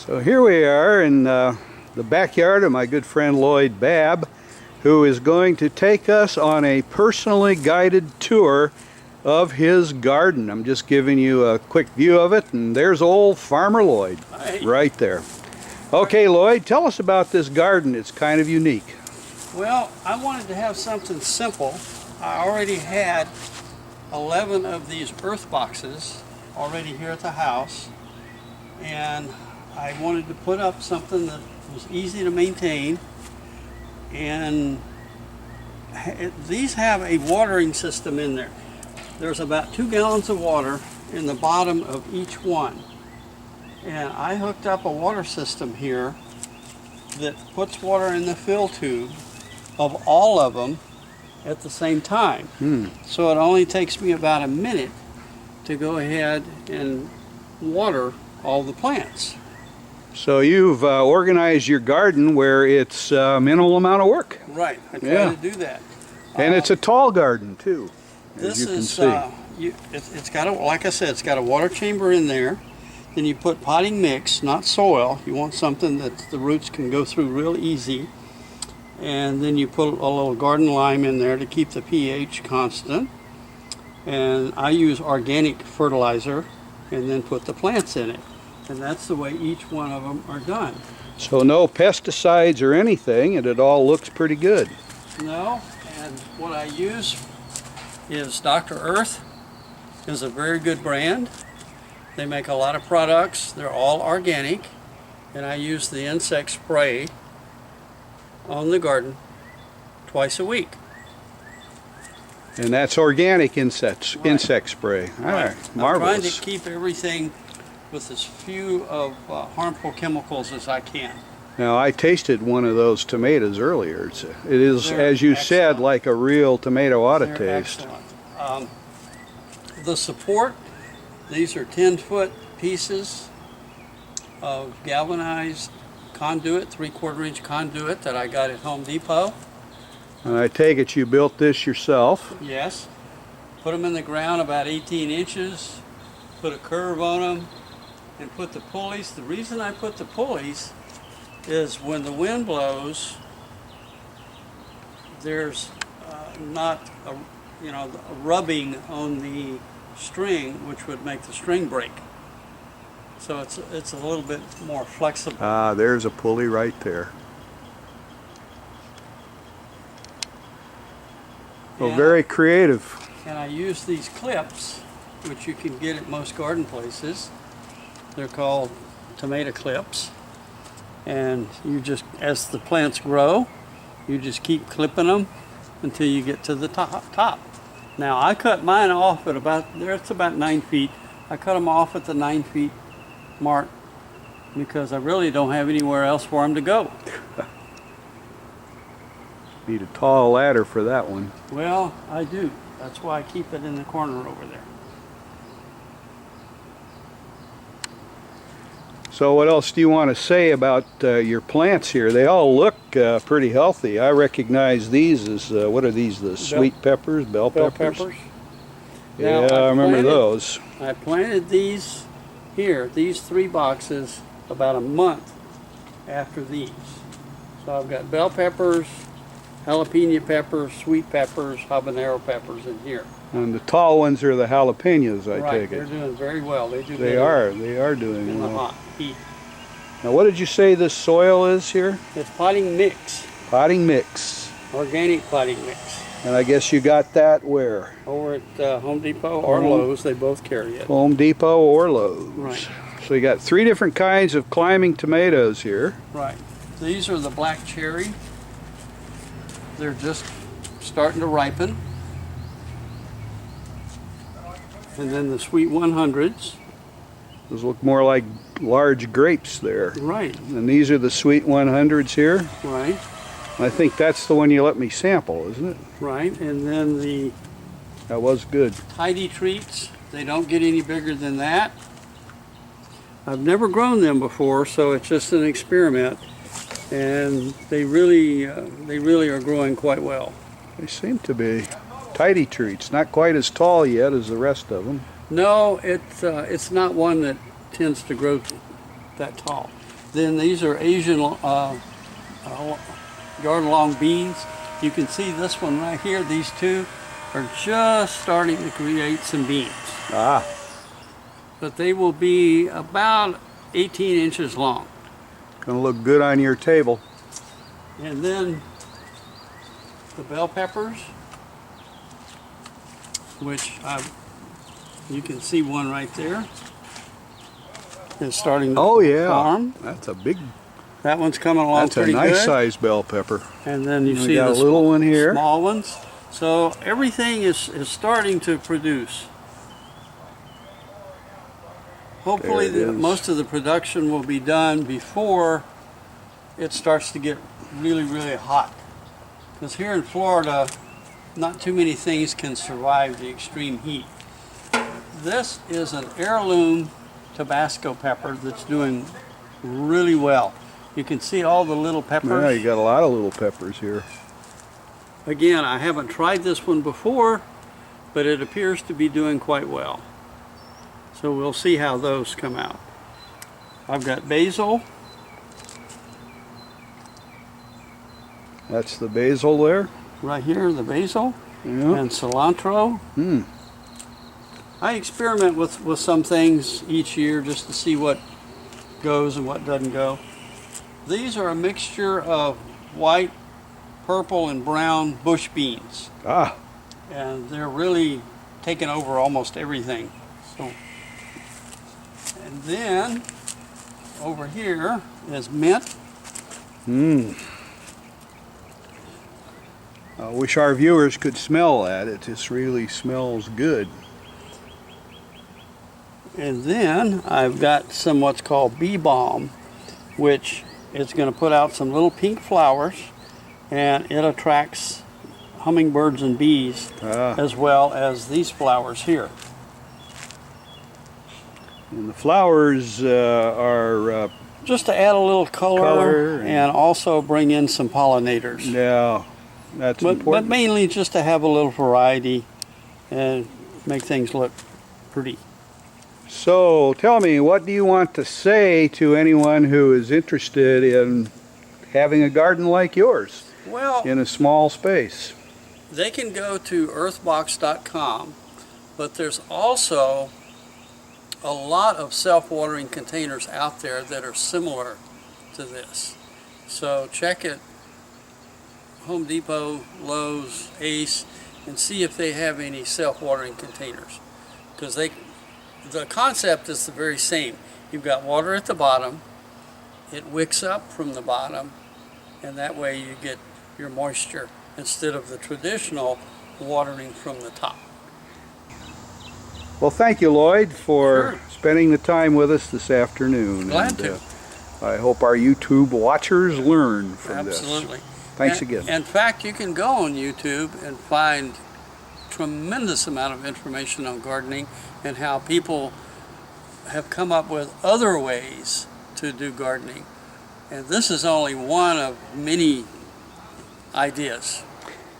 So here we are in the backyard of my good friend Lloyd Babb, who is going to take us on a personally guided tour of his garden. I'm just giving you a quick view of it, and there's old Farmer Lloyd right there. Okay, Lloyd, tell us about this garden. It's kind of unique. Well, I wanted to have something simple. I already had 11 of these earth boxes already here at the house, and I wanted to put up something that was easy to maintain, and these have a watering system in there. There's about 2 gallons of water in the bottom of each one, and I hooked up a water system here that puts water in the fill tube of all of them at the same time. So it only takes me about a minute to go ahead and water all the plants. So you've organized your garden where it's minimal amount of work. Right, I try to do that. And it's a tall garden too. This is, it's got a, like I said, it's got a water chamber in there. Then you put potting mix, not soil. You want something that the roots can go through real easy. And then you put a little garden lime in there to keep the pH constant. And I use organic fertilizer and then put the plants in it. And that's the way each one of them are done. So no pesticides or anything, and it all looks pretty good. No, and what I use is Dr. Earth is a very good brand. They make a lot of products. They're all organic, and I use the insect spray on the garden twice a week. And that's organic insect spray. All right, marvelous. I'm trying to keep everything with as few of harmful chemicals as I can. Now, I tasted one of those tomatoes earlier. It is, as you said, like a real tomato ought to taste. Excellent. The support, these are 10-foot pieces of galvanized conduit, 3/4-inch conduit that I got at Home Depot. And I take it you built this yourself? Yes. Put them in the ground about 18 inches, put a curve on them, and put the pulleys. The reason I put the pulleys is when the wind blows, there's not a rubbing on the string, which would make the string break. So it's a little bit more flexible. Ah, there's a pulley right there. Oh, very creative. And I use these clips, which you can get at most garden places. They're called tomato clips. And you just, as the plants grow, you just keep clipping them until you get to the top. Now I cut mine off at it's about 9 feet. I cut them off at the 9 feet mark because I really don't have anywhere else for them to go. Need a tall ladder for that one. Well, I do. That's why I keep it in the corner over there. So what else do you want to say about your plants here? They all look pretty healthy. I recognize these as, what are these, the sweet peppers, bell peppers? Yeah, I remember those. I planted these here, these 3 boxes, about a month after these. So I've got bell peppers, jalapeno peppers, sweet peppers, habanero peppers in here. And the tall ones are the jalapenos, I take it. They're doing very well. They are doing in well. the hot heat. Now what did you say this soil is here? It's potting mix. Potting mix. Organic potting mix. And I guess you got that where? Over at Home Depot or Lowe's. They both carry it. Home Depot or Lowe's. Right. So you got 3 different kinds of climbing tomatoes here. Right. These are the black cherry. They're just starting to ripen. And then the sweet 100s. Those look more like large grapes there. Right. And these are the sweet 100s here. Right. I think that's the one you let me sample, isn't it? Right. And then that was good. Tidy treats. They don't get any bigger than that. I've never grown them before, so it's just an experiment. And they really are growing quite well. They seem to be. Tidy treats, not quite as tall yet as the rest of them. No, it's not one that tends to grow that tall. Then these are Asian yard-long beans. You can see this one right here. These two are just starting to create some beans. Ah, But they will be about 18 inches long. gonna look good on your table. And then the bell peppers, which you can see one right there. It's starting to Oh yeah, form. that's a big. That one's coming along That's a pretty nice good. sized bell pepper. And then you We see got the a little one here. small ones. So everything is starting to produce. Hopefully There it is. most of the production will be done before it starts to get really, really hot. Because here in Florida, not too many things can survive the extreme heat. This is an heirloom Tabasco pepper that's doing really well. You can see all the little peppers. Yeah, you got a lot of little peppers here. Again, I haven't tried this one before, but it appears to be doing quite well. So we'll see how those come out. I've got basil. That's the basil there. Right here, the basil. Yeah. And cilantro. I experiment with some things each year just to see what goes and what doesn't go. These are a mixture of white, purple, and brown bush beans. Ah, And they're really taking over almost everything. So, and then over here is mint. I wish our viewers could smell that. It just really smells good. And then I've got some what's called bee balm, which is going to put out some little pink flowers, and it attracts hummingbirds and bees Ah, as well as these flowers here. and the flowers are, Just to add a little color, Color and also bring in some pollinators. yeah, that's But important. mainly just to have a little variety and make things look pretty. So tell me, what do you want to say to anyone who is interested in having a garden like yours Well, in a small space? they can go to earthbox.com, but there's also a lot of self-watering containers out there that are similar to this. So check it, Home Depot, Lowe's, Ace, and see if they have any self-watering containers. Because the concept is the very same. You've got water at the bottom, it wicks up from the bottom, and that way you get your moisture instead of the traditional watering from the top. Well, thank you, Lloyd, for Sure. spending the time with us this afternoon. Glad And, to. I hope our YouTube watchers learn from Absolutely. this. Thanks And- again. In fact, you can go on YouTube and find tremendous amount of information on gardening and how people have come up with other ways to do gardening. And this is only one of many ideas.